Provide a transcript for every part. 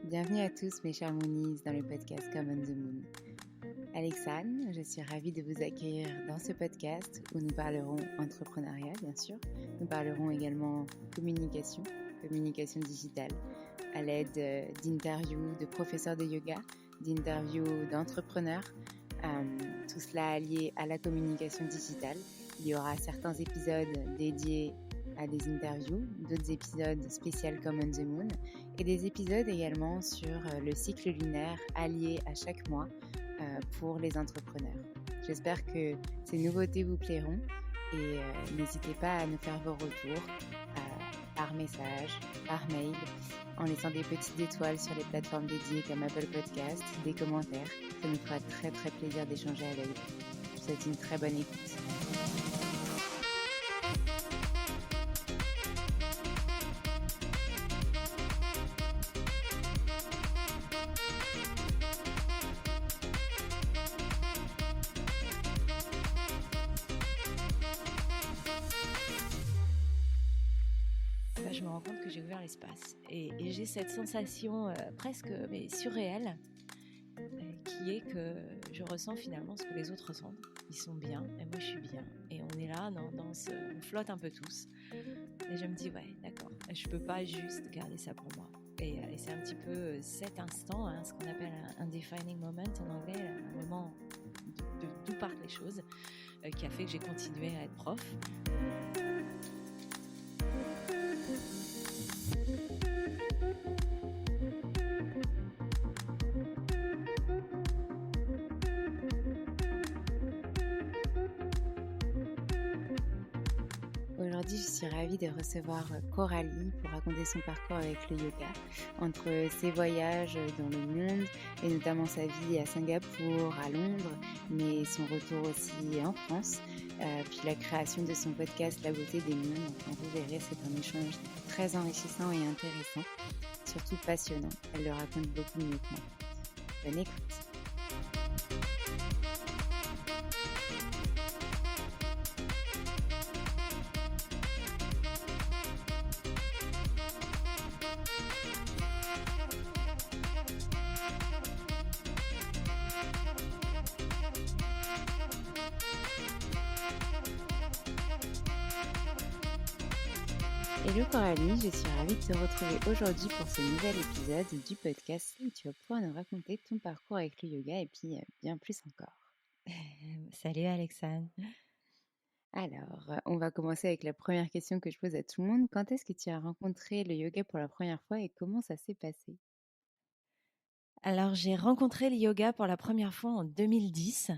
Bienvenue à tous mes chers Moonies dans le podcast Come on the Moon. Alexane, je suis ravie de vous accueillir dans ce podcast où nous parlerons entrepreneuriat bien sûr. Nous parlerons également communication digitale à l'aide d'interviews de professeurs de yoga, d'interviews d'entrepreneurs, tout cela lié à la communication digitale. Il y aura certains épisodes dédiés à des interviews, d'autres épisodes spéciaux Come on the Moon et des épisodes également sur le cycle lunaire allié à chaque mois pour les entrepreneurs. J'espère que ces nouveautés vous plairont et n'hésitez pas à nous faire vos retours par message, par mail, en laissant des petites étoiles sur les plateformes dédiées comme Apple Podcast, des commentaires. Ça nous fera très très plaisir d'échanger avec vous. Je vous souhaite une très bonne écoute. Je me rends compte que j'ai ouvert l'espace et j'ai cette sensation presque surréelle qui est que je ressens finalement ce que les autres ressentent. Ils sont bien et moi je suis bien et on est là, on flotte un peu tous et je me dis ouais d'accord, je peux pas juste garder ça pour moi et c'est un petit peu cet instant, ce qu'on appelle un defining moment en anglais, un moment d'où partent les choses qui a fait que j'ai continué à être prof. Aujourd'hui, je suis ravie de recevoir Coralie pour raconter son parcours avec le yoga, entre ses voyages dans le monde et notamment sa vie à Singapour, à Londres, mais son retour aussi en France, puis la création de son podcast La beauté des mondes. Enfin, vous verrez, c'est un échange très enrichissant et intéressant, surtout passionnant. Elle le raconte beaucoup mieux que moi. Bonne écoute. Hello Coralie, je suis ravie de te retrouver aujourd'hui pour ce nouvel épisode du podcast où tu vas pouvoir nous raconter ton parcours avec le yoga et puis bien plus encore. Salut Alexane. Alors, on va commencer avec la première question que je pose à tout le monde. Quand est-ce que tu as rencontré le yoga pour la première fois et comment ça s'est passé ? Alors j'ai rencontré le yoga pour la première fois en 2010.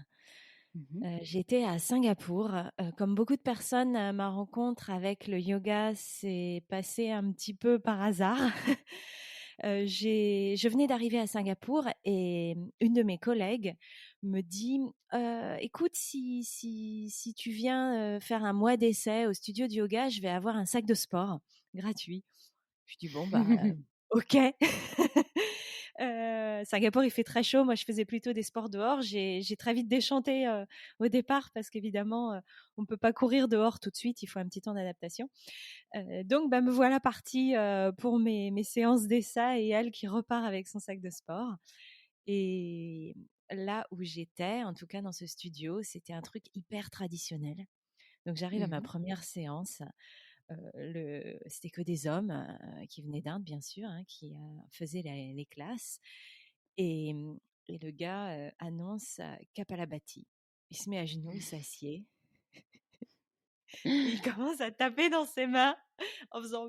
J'étais à Singapour. Comme beaucoup de personnes, ma rencontre avec le yoga s'est passée un petit peu par hasard. Je venais d'arriver à Singapour et une de mes collègues me dit écoute, si tu viens faire un mois d'essai au studio de yoga, je vais avoir un sac de sport gratuit. Je dis bon ok. Singapour, il fait très chaud. Moi, je faisais plutôt des sports dehors. J'ai très vite déchanté au départ parce qu'évidemment, on peut pas courir dehors tout de suite. Il faut un petit temps d'adaptation. Donc, me voilà partie pour mes séances d'essai et elle qui repart avec son sac de sport. Et là où j'étais, en tout cas dans ce studio, c'était un truc hyper traditionnel. Donc, j'arrive à ma première séance. C'était que des hommes qui venaient d'Inde, bien sûr, qui faisaient les classes. Et le gars annonce Kapalabhati. Il se met à genoux, il s'assied. Il commence à taper dans ses mains en faisant...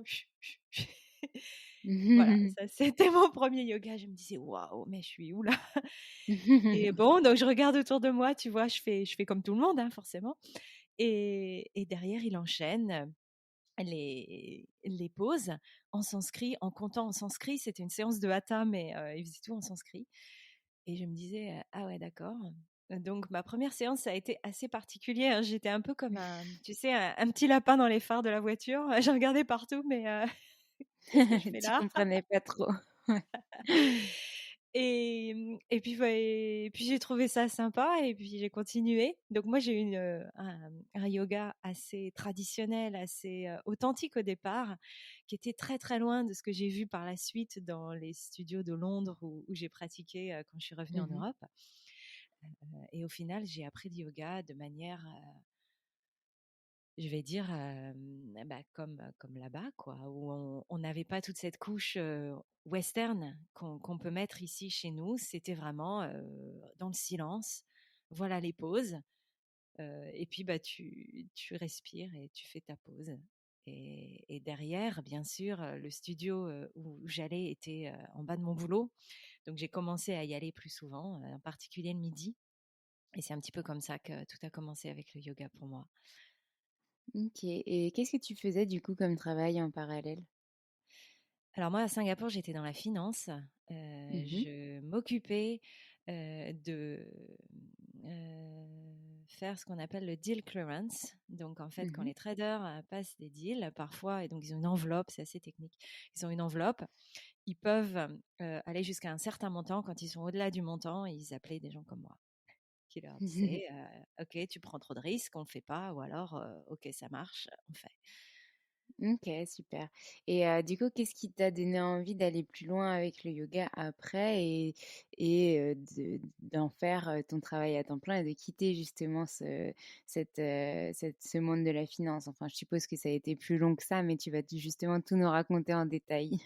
Voilà, ça, c'était mon premier yoga. Je me disais, waouh, mais je suis où là ? Et bon, donc je regarde autour de moi, tu vois, je fais comme tout le monde, forcément. Et derrière, il enchaîne les pauses en sanskrit, en comptant en sanskrit. C'était une séance de hatha, mais il faisait tout en sanskrit. Et je me disais, ah ouais, d'accord. Donc, ma première séance, ça a été assez particulier. J'étais un peu comme un petit lapin dans les phares de la voiture. J'ai regardé partout, mais qu'est-ce que je fais là ? Tu comprenais pas trop. Et puis j'ai trouvé ça sympa et puis j'ai continué. Donc moi, j'ai eu un yoga assez traditionnel, assez authentique au départ, qui était très, très loin de ce que j'ai vu par la suite dans les studios de Londres où j'ai pratiqué quand je suis revenue en Mmh. Europe. Et au final, j'ai appris le yoga de manière, je vais dire, comme là-bas, quoi, où on n'avait pas toute cette couche western qu'on peut mettre ici chez nous. C'était vraiment dans le silence. Voilà les pauses. Et puis, bah, tu respires et tu fais ta pause. Et derrière, bien sûr, le studio où j'allais était en bas de mon boulot. Donc, j'ai commencé à y aller plus souvent, en particulier le midi. Et c'est un petit peu comme ça que tout a commencé avec le yoga pour moi. OK, et qu'est-ce que tu faisais du coup comme travail en parallèle? Alors moi, à Singapour, j'étais dans la finance. Mmh. Je m'occupais de faire ce qu'on appelle le deal clearance. Donc en fait, quand Mmh. les traders passent des deals, parfois, et donc ils ont une enveloppe, c'est assez technique. Ils ont une enveloppe, ils peuvent aller jusqu'à un certain montant. Quand ils sont au-delà du montant, ils appelaient des gens comme moi qui leur disaient OK, tu prends trop de risques, on ne le fait pas, ou alors OK, ça marche, on fait. OK, super, et du coup, qu'est-ce qui t'a donné envie d'aller plus loin avec le yoga après et d'en faire, ton travail à temps plein et de quitter justement ce monde de la finance? Enfin, je suppose que ça a été plus long que ça, mais tu vas justement tout nous raconter en détail.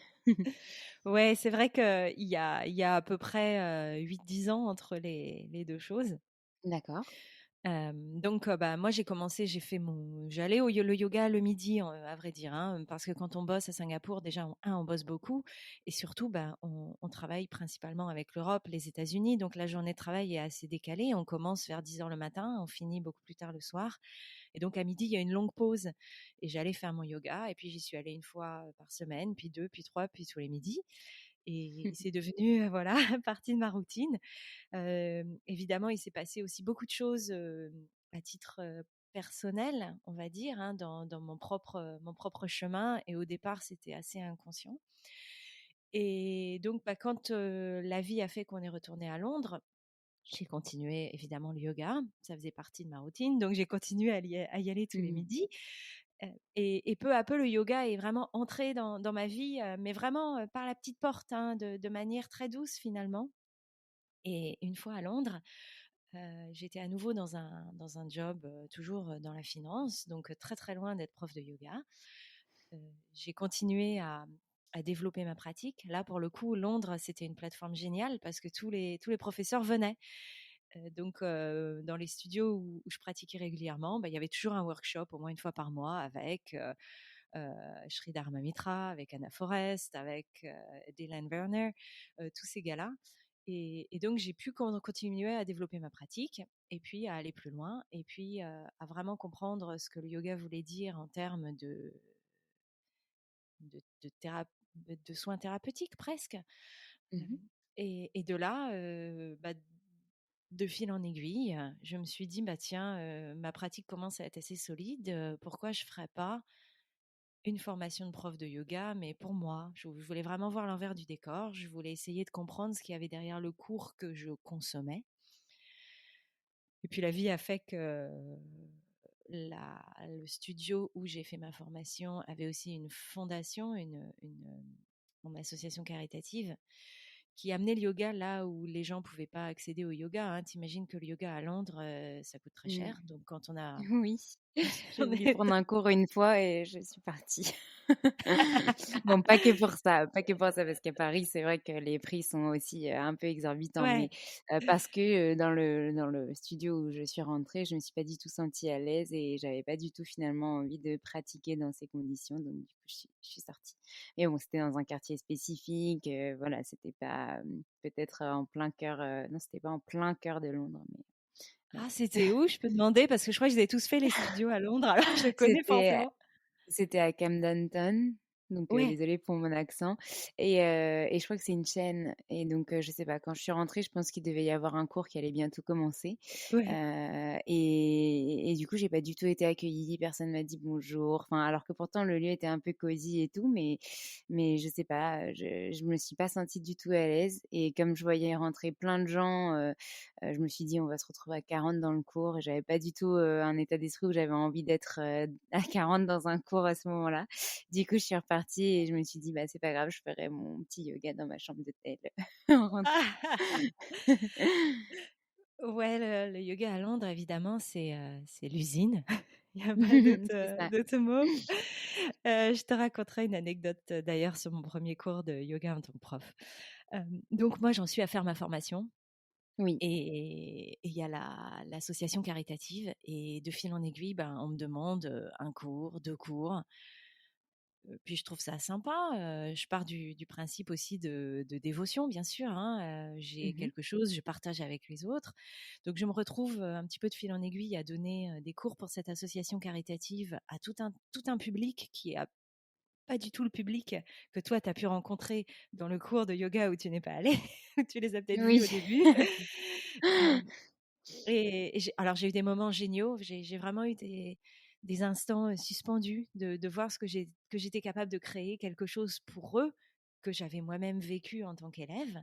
Ouais, c'est vrai qu'il y a à peu près 8-10 ans entre les deux choses. D'accord. Donc bah, moi j'allais le yoga le midi, à vrai dire, hein, parce que quand on bosse à Singapour, déjà, on bosse beaucoup et surtout, bah, on travaille principalement avec l'Europe, les États-Unis, donc la journée de travail est assez décalée. On commence vers 10 heures le matin, on finit beaucoup plus tard le soir et donc à midi, il y a une longue pause et j'allais faire mon yoga et puis j'y suis allée une fois par semaine, puis 2, puis 3, puis tous les midis et c'est devenu, voilà, partie de ma routine. Évidemment, il s'est passé aussi beaucoup de choses à titre personnel, on va dire, hein, dans mon propre chemin. Et au départ, c'était assez inconscient. Et donc, bah, quand la vie a fait qu'on est retourné à Londres, j'ai continué évidemment le yoga. Ça faisait partie de ma routine. Donc, j'ai continué à y aller tous les Mmh. midis. Et peu à peu, le yoga est vraiment entré dans ma vie, mais vraiment par la petite porte, hein, de manière très douce finalement. Et une fois à Londres, j'étais à nouveau dans un job, toujours, dans la finance, donc très, très loin d'être prof de yoga. J'ai continué à développer ma pratique. Là, pour le coup, Londres, c'était une plateforme géniale parce que tous les professeurs venaient. Donc dans les studios où je pratiquais régulièrement, bah, il y avait toujours un workshop au moins une fois par mois avec, Sridhar Mitra, avec Anna Forrest, avec Dylan Werner, tous ces gars-là. Et donc, j'ai pu continuer à développer ma pratique et puis à aller plus loin et puis à vraiment comprendre ce que le yoga voulait dire en termes de soins thérapeutiques presque. Euh, Mmh. et de là, bah, de fil en aiguille, je me suis dit, bah tiens, ma pratique commence à être assez solide, pourquoi je ne ferais pas une formation de prof de yoga, mais pour moi, je voulais vraiment voir l'envers du décor, je voulais essayer de comprendre ce qu'il y avait derrière le cours que je consommais. Et puis la vie a fait que le studio où j'ai fait ma formation avait aussi une fondation, une association caritative qui amenait le yoga là où les gens ne pouvaient pas accéder au yoga. Hein. T'imagines que le yoga à Londres, ça coûte très Mmh. cher. Donc quand on a... Oui, j'ai on voulu est- prendre un cours une fois et je suis partie. Bon, pas que pour ça, pas que pour ça, parce qu'à Paris, c'est vrai que les prix sont aussi, un peu exorbitants, mais Ouais. parce que, dans le studio où je suis rentrée, je me suis pas du tout sentie à l'aise et j'avais pas du tout finalement envie de pratiquer dans ces conditions, donc du coup, je suis sortie. Mais bon, c'était dans un quartier spécifique, voilà, c'était pas, peut-être, en plein cœur, non, c'était pas en plein cœur de Londres, mais voilà. Ah, c'était où, je peux demander? Parce que je crois que je les ai tous fait les studios à Londres, alors je connais C'était forcément. c'était à Camden Town. Donc Ouais, désolée pour mon accent et je crois que c'est une chaîne et donc je sais pas, quand je suis rentrée, je pense qu'il devait y avoir un cours qui allait bientôt commencer, ouais. et du coup, j'ai pas du tout été accueillie, personne m'a dit bonjour, enfin, alors que pourtant le lieu était un peu cosy et tout, mais je sais pas, je me suis pas sentie du tout à l'aise et comme je voyais rentrer plein de gens, je me suis dit: «On va se retrouver à 40 dans le cours» et j'avais pas du tout, un état d'esprit où j'avais envie d'être, à 40 dans un cours à ce moment-là. Du coup, je suis repartie et je me suis dit: «Bah, c'est pas grave, je ferai mon petit yoga dans ma chambre d'hôtel en rentrant». Ouais, le yoga à Londres, évidemment, c'est l'usine. Il y a pas d'autre, C'est ça. d'autre mot. Je te raconterai une anecdote, d'ailleurs, sur mon premier cours de yoga en tant que prof. Donc moi, j'en suis à faire ma formation Oui. et il y a l'association caritative et de fil en aiguille, ben, on me demande, 1 cours, 2 cours. Puis je trouve ça sympa, je pars du principe aussi de dévotion bien sûr, hein, j'ai Mmh. quelque chose, je partage avec les autres. Donc je me retrouve, un petit peu de fil en aiguille à donner, des cours pour cette association caritative à tout un public qui est pas du tout le public que toi tu as pu rencontrer dans le cours de yoga où tu n'es pas allé, où tu les as peut-être vus Oui. au début. Hem et j'ai eu des moments géniaux, j'ai vraiment eu des instants, suspendus de voir ce que j'étais capable de créer, quelque chose pour eux, que j'avais moi-même vécu en tant qu'élève.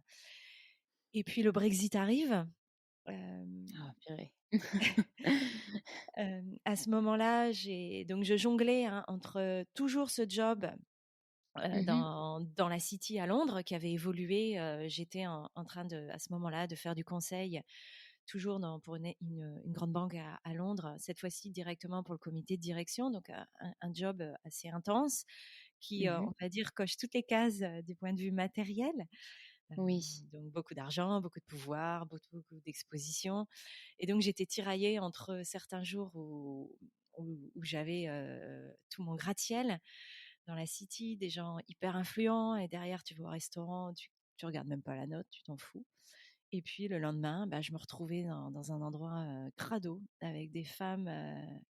Et puis le Brexit arrive, hem, Oh purée. à ce moment-là, je jonglais, hein, entre toujours ce job, Mmh. dans la City à Londres qui avait évolué, j'étais en train à ce moment-là, de faire du conseil, toujours pour une grande banque à Londres, cette fois-ci directement pour le comité de direction, donc un job, assez intense qui, Mmh. on va dire, coche toutes les cases, du point de vue matériel. Oui. Donc beaucoup d'argent, beaucoup de pouvoir, beaucoup d'exposition et donc j'étais tiraillée entre certains jours où j'avais, tout mon gratte-ciel dans la city, des gens hyper influents et derrière tu vas au restaurant, tu regardes même pas la note, tu t'en fous. Et puis le lendemain, bah, je me retrouvais dans un endroit, crado avec des femmes,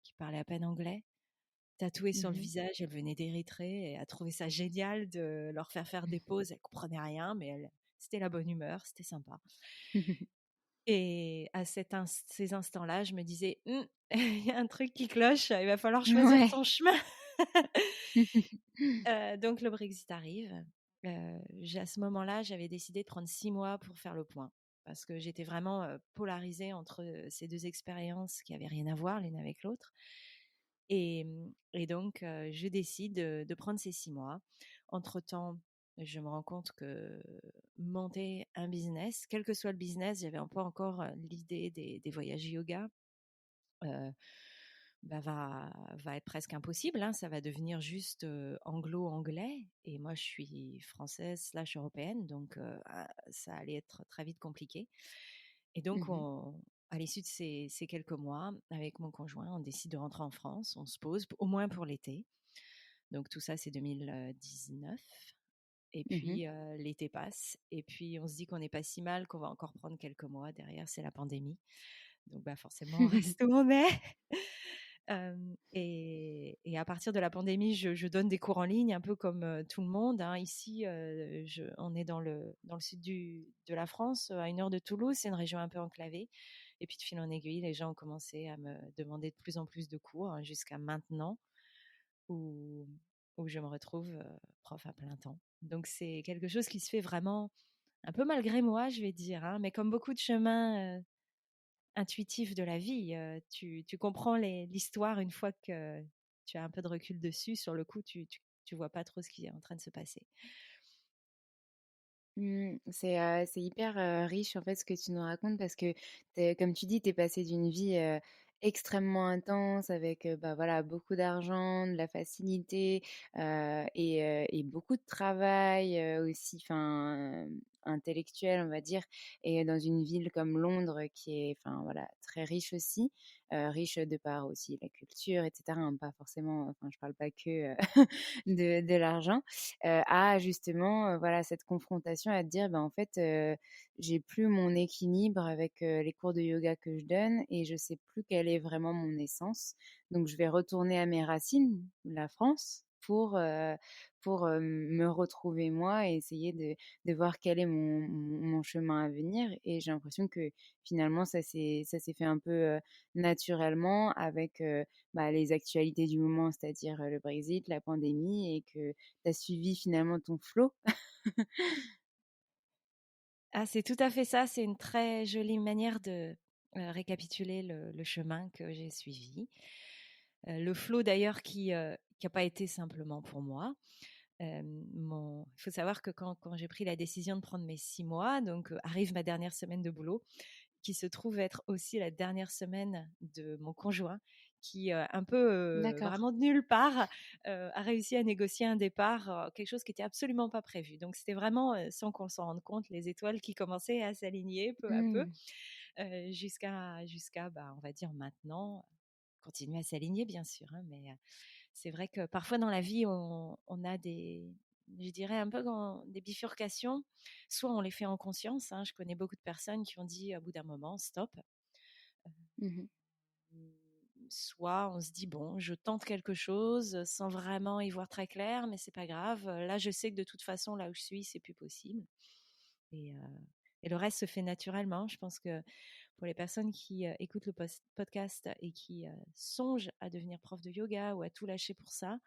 qui parlaient à peine anglais, tatouées sur le Mmh. visage. Elles venaient d'Érythrée et elles trouvaient ça génial de leur faire des pauses. Elles comprenaient rien, mais c'était la bonne humeur, c'était sympa. Et à ces instants-là, je me disais: «Mmh, il y a un truc qui cloche, il va falloir choisir Ouais. ton chemin». Donc le Brexit arrive. À ce moment-là, j'avais décidé de prendre 6 mois pour faire le point parce que j'étais vraiment, polarisée entre, ces 2 expériences qui avaient rien à voir l'une avec l'autre et donc je décide de prendre ces 6 mois. Entre-temps, je me rends compte que monter un business, quel que soit le business, j'avais un peu encore, l'idée des voyages yoga, heu bah, va être presque impossible, hein. Ça va devenir juste, anglo-anglais et moi je suis française/européenne donc ça allait être très vite compliqué et donc Mmh. à l'issue de ces quelques mois, avec mon conjoint, on décide de rentrer en France. On se pose au moins pour l'été. Donc tout ça, c'est 2019 et Mmh. puis, l'été passe et puis on se dit qu'on n'est pas si mal, qu'on va encore prendre quelques mois. Derrière, c'est la pandémie. Donc bah, forcément, on reste où on est. Et à partir de la pandémie, je donne des cours en ligne un peu comme, tout le monde, hein. Ici, on est dans le sud de la France, à 1 heure de Toulouse. C'est une région un peu enclavée et puis de fil en aiguille, les gens ont commencé à me demander de plus en plus de cours, hein, jusqu'à maintenant où où je me retrouve, prof à plein temps. Donc c'est quelque chose qui se fait vraiment un peu malgré moi, je vais dire, hein, mais comme beaucoup de chemins, intuitif de la vie. Tu comprends l'histoire une fois que tu as un peu de recul dessus. Sur le coup, tu vois pas trop ce qui est en train de se passer. Mmh, c'est hyper, riche en fait ce que tu nous racontes parce que comme tu dis, tu es passée d'une vie, extrêmement intense avec, bah, voilà, beaucoup d'argent, de la facilité, et beaucoup de travail, aussi, enfin, intellectuel on va dire et dans une ville comme Londres qui est, enfin, voilà, très riche aussi, riche de par aussi la culture et cetera, hein, pas forcément, enfin, je parle pas que, de l'argent. À justement, voilà, cette confrontation à te dire: «Ben, en fait, j'ai plus mon équilibre avec, les cours de yoga que je donne et je sais plus quelle est vraiment mon essence. Donc je vais retourner à mes racines, la France». pour me retrouver moi et essayer de voir quel est mon chemin à venir. Et j'ai l'impression que finalement, ça s'est fait un peu naturellement avec les actualités du moment, c'est-à-dire le Brexit, la pandémie, et que tu as suivi finalement ton flow. Ah, c'est tout à fait ça. C'est une très jolie manière de récapituler le chemin que j'ai suivi. Le flow d'ailleurs qui n'a pas été simplement pour moi. Il faut savoir que quand j'ai pris la décision de prendre mes 6 mois, donc arrive ma dernière semaine de boulot, qui se trouve être aussi la dernière semaine de mon conjoint, qui un peu D'accord. vraiment de nulle part a réussi à négocier un départ, quelque chose qui n'était absolument pas prévu. Donc c'était vraiment, sans qu'on s'en rende compte, les étoiles qui commençaient à s'aligner peu à peu, Mmh. jusqu'à on va dire maintenant, continuer à s'aligner bien sûr, hein, mais c'est vrai que parfois dans la vie, on a je dirais un peu des bifurcations. Soit on les fait en conscience, hein. Je connais beaucoup de personnes qui ont dit au bout d'un moment, stop. Mmh. Soit on se dit, bon, je tente quelque chose sans vraiment y voir très clair, mais c'est pas grave. Là, je sais que de toute façon, là où je suis, c'est plus possible. Et, euh, et le reste se fait naturellement. Je pense que pour les personnes qui écoutent le podcast et qui songent à devenir prof de yoga ou à tout lâcher pour ça,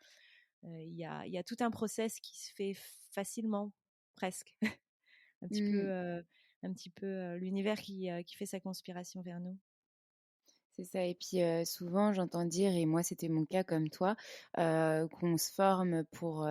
il y a tout un process qui se fait facilement, presque. un petit peu, Mmh. l'univers qui fait sa conspiration vers nous. C'est ça. Et puis souvent, j'entends dire, et moi c'était mon cas comme toi, qu'on se forme pour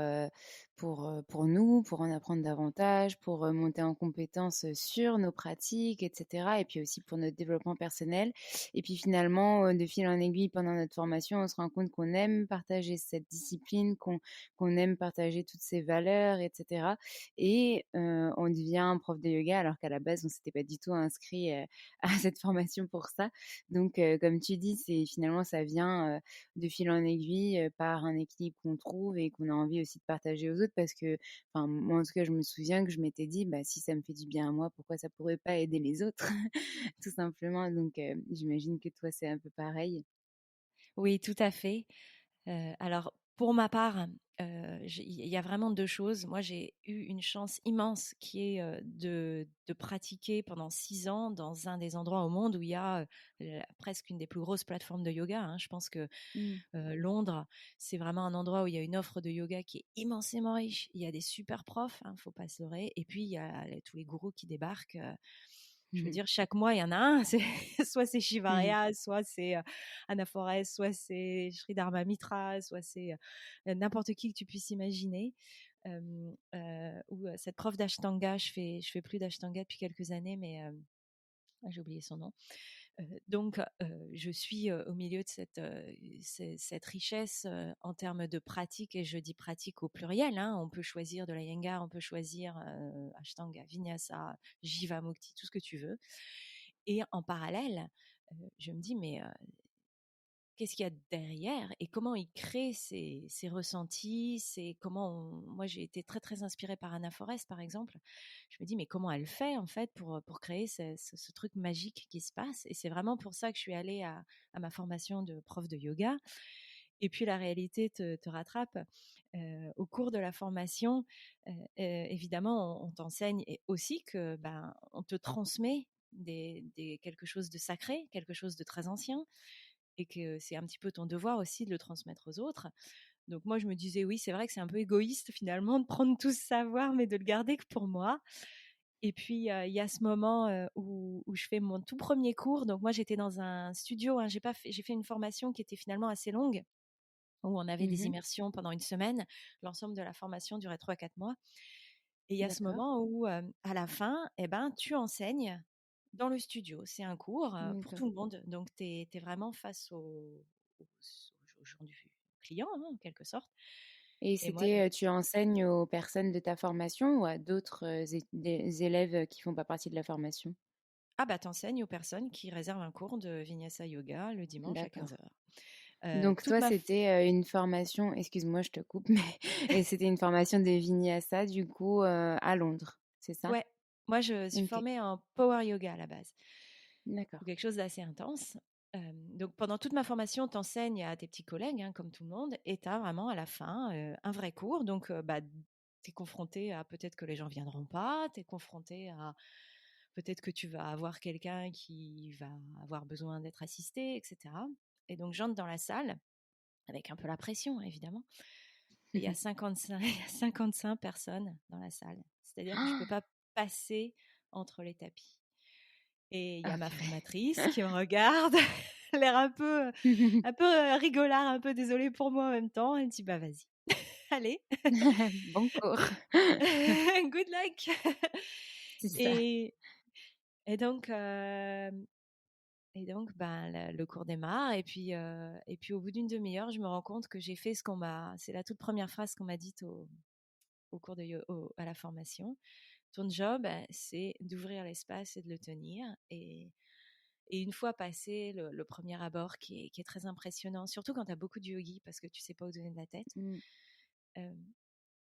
nous, pour en apprendre davantage, pour monter en compétences sur nos pratiques, etc. Et puis aussi pour notre développement personnel. Et puis finalement, de fil en aiguille, pendant notre formation, on se rend compte qu'on aime partager cette discipline, qu'on aime partager toutes ces valeurs, etc. Et on devient un prof de yoga alors qu'à la base, on s'était pas du tout inscrit à cette formation pour ça. Donc, comme tu dis, c'est finalement ça vient de fil en aiguille par un équilibre qu'on trouve et qu'on a envie aussi de partager aux autres parce que, enfin, moi en tout cas, je me souviens que je m'étais dit, bah, si ça me fait du bien à moi, pourquoi ça pourrait pas aider les autres, tout simplement. Donc, j'imagine que toi, c'est un peu pareil. Oui, tout à fait. Alors, pour ma part, il y a vraiment 2 choses. Moi, j'ai eu une chance immense qui est, de pratiquer pendant 6 ans dans un des endroits au monde où il y a, presque une des plus grosses plateformes de yoga, hein. Je pense que, Mmh. Londres, c'est vraiment un endroit où il y a une offre de yoga qui est immensément riche. Il y a des super profs, hein, faut pas se leurrer, et puis il y a tous les gourous qui débarquent. Je veux Mmh. dire, chaque mois, il y en a un. Soit c'est Mmh. Shivarya, soit c'est Anna Forest, soit c'est Sri Dharma Mitra, soit c'est n'importe qui que tu puisses imaginer. Ou cette prof d'Ashtanga, je fais plus d'Ashtanga depuis quelques années, mais j'ai oublié son nom. Donc, je suis au milieu de cette richesse en termes de pratique, et je dis pratique au pluriel, hein. On peut choisir de la Iyengar, on peut choisir Ashtanga, Vinyasa, Jivamukti, tout ce que tu veux. Et en parallèle, je me dis, mais qu'est-ce qu'il y a derrière et comment il crée ces ressentis, moi j'ai été très très inspirée par Anna Forest par exemple. Je me dis mais comment elle fait en fait pour créer ce truc magique qui se passe, et c'est vraiment pour ça que je suis allée à ma formation de prof de yoga. Et puis la réalité te rattrape. Au cours de la formation, évidemment on t'enseigne et aussi que on te transmet quelque chose de sacré, quelque chose de très ancien, et que c'est un petit peu ton devoir aussi de le transmettre aux autres. Donc moi, je me disais, oui, c'est vrai que c'est un peu égoïste finalement de prendre tout ce savoir, mais de le garder que pour moi. Et puis, il y a ce moment où je fais mon tout premier cours. Donc moi, j'étais dans un studio, hein, j'ai fait une formation qui était finalement assez longue, où on avait des Mmh. immersions pendant une semaine. L'ensemble de la formation durait 3 4 mois. Et il y a ce D'accord. moment où, à la fin, eh ben, tu enseignes dans le studio. C'est un cours pour D'accord. tout le monde. Donc, tu es vraiment face aux gens du client, hein, en quelque sorte. Et Et moi, c'était, tu enseignes aux personnes de ta formation ou à d'autres des élèves qui font pas partie de la formation? t'enseignes aux personnes qui réservent un cours de Vinyasa Yoga le dimanche à D'accord. 15 heures. Donc Toute toi, ma c'était, une formation, excuse-moi, je te coupe, mais et c'était une formation de Vinyasa du coup, à Londres, c'est ça? Ouais, moi, je suis OK, formée en Power Yoga à la base. d'accord. Donc quelque chose d'assez intense. Donc pendant toute ma formation, tu enseignes à tes petits collègues, hein, comme tout le monde, et tu as vraiment à la fin un vrai cours. Donc tu es confronté à peut-être que les gens viendront pas, tu es confronté à peut-être que tu vas avoir quelqu'un qui va avoir besoin d'être assisté, etc. Et donc j'entre dans la salle avec un peu la pression, évidemment. Et il y a 55, il y a 55 personnes dans la salle. C'est-à-dire que je ne peux pas passer entre les tapis. Et il y a Ah, ma purée. formatrice qui me regarde, l'air un peu rigolard, un peu désolée pour moi en même temps. Elle me dit, bah vas-y, allez, Bon cours. good luck. C'est ça. Et, et donc, ben, le cours démarre. Et puis au bout d'une demi-heure, je me rends compte que j'ai fait c'est la toute première phrase qu'on m'a dite au cours à la formation. Ton job, c'est d'ouvrir l'espace et de le tenir. Et une fois passé le premier abord qui est très impressionnant, surtout quand tu as beaucoup de yogi parce que tu sais pas où donner de la tête, Mmh. euh,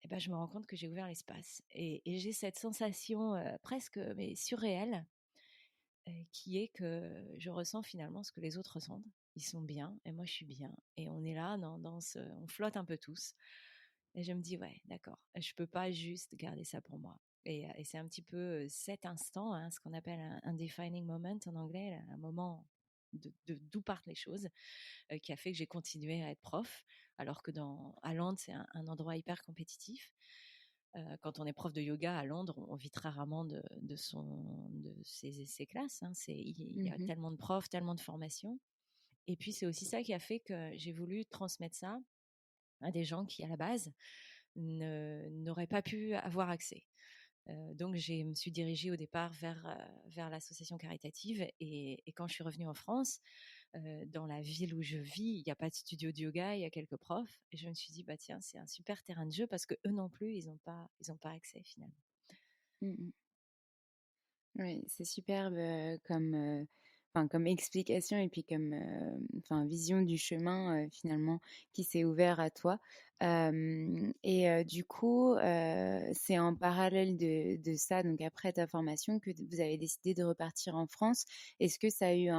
et ben, je me rends compte que j'ai ouvert l'espace. Et j'ai cette sensation presque mais surréelle qui est que je ressens finalement ce que les autres ressentent. Ils sont bien et moi je suis bien. Et on est là, on flotte un peu tous. Et je me dis, ouais, d'accord, je peux pas juste garder ça pour moi. Et c'est un petit peu cet instant, hein, ce qu'on appelle un defining moment en anglais, un moment d'où partent les choses, qui a fait que j'ai continué à être prof, alors que à Londres, c'est un endroit hyper compétitif. Quand on est prof de yoga à Londres, on vit très rarement de ses classes. Hein. Il y a Mmh. tellement de profs, tellement de formations. Et puis, c'est aussi ça qui a fait que j'ai voulu transmettre ça à des gens qui, à la base, n'auraient pas pu avoir accès. Donc, je me suis dirigée au départ vers l'association caritative. Et quand je suis revenue en France, dans la ville où je vis, il n'y a pas de studio de yoga, il y a quelques profs. Et je me suis dit, bah tiens, c'est un super terrain de jeu parce que eux non plus, ils ont pas accès finalement. Mmh. Oui, c'est superbe, enfin, comme explication et puis comme, enfin, vision du chemin, finalement qui s'est ouvert à toi. Et du coup, c'est en parallèle de ça, donc après ta formation que vous avez décidé de repartir en France. Est-ce que ça a eu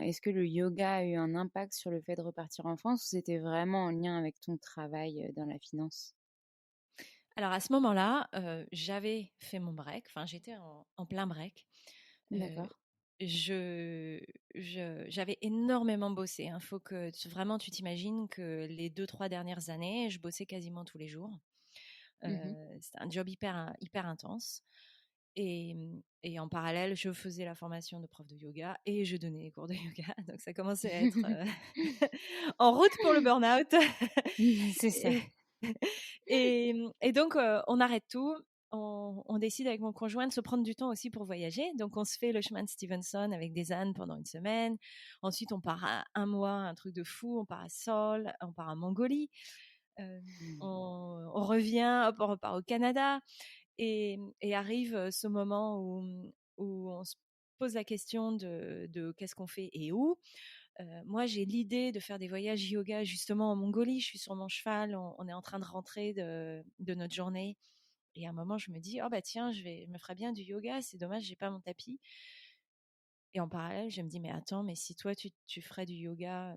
est-ce que le yoga a eu un impact sur le fait de repartir en France ou c'était vraiment en lien avec ton travail, dans la finance? Alors à ce moment-là, j'avais fait mon break, enfin j'étais en plein break. Euh, D'accord. je, j'avais énormément bossé. Il faut que vraiment tu t'imagines que les 2, 3 dernières années, je bossais quasiment tous les jours. Mmh. C'était un job hyper intense. Et, et en parallèle, je faisais la formation de prof de yoga et je donnais les cours de yoga. Donc ça commençait à être en route pour le burn-out. C'est ça. et, et donc, on arrête tout. On décide avec mon conjoint de se prendre du temps aussi pour voyager. Donc, on se fait le chemin de Stevenson avec des ânes pendant une semaine. Ensuite, on part à un mois, un truc de fou. On part à Seoul, on part à Mongolie. On revient, hop, on repart au Canada. Et arrive ce moment où on se pose la question de qu'est-ce qu'on fait et où. Moi, j'ai l'idée de faire des voyages yoga justement en Mongolie. Je suis sur mon cheval, on est en train de rentrer de notre journée. Et à un moment, je me dis, oh bah tiens, je me ferais bien du yoga. C'est dommage, j'ai pas mon tapis. Et en parallèle, je me dis, mais attends, mais si toi, tu ferais du yoga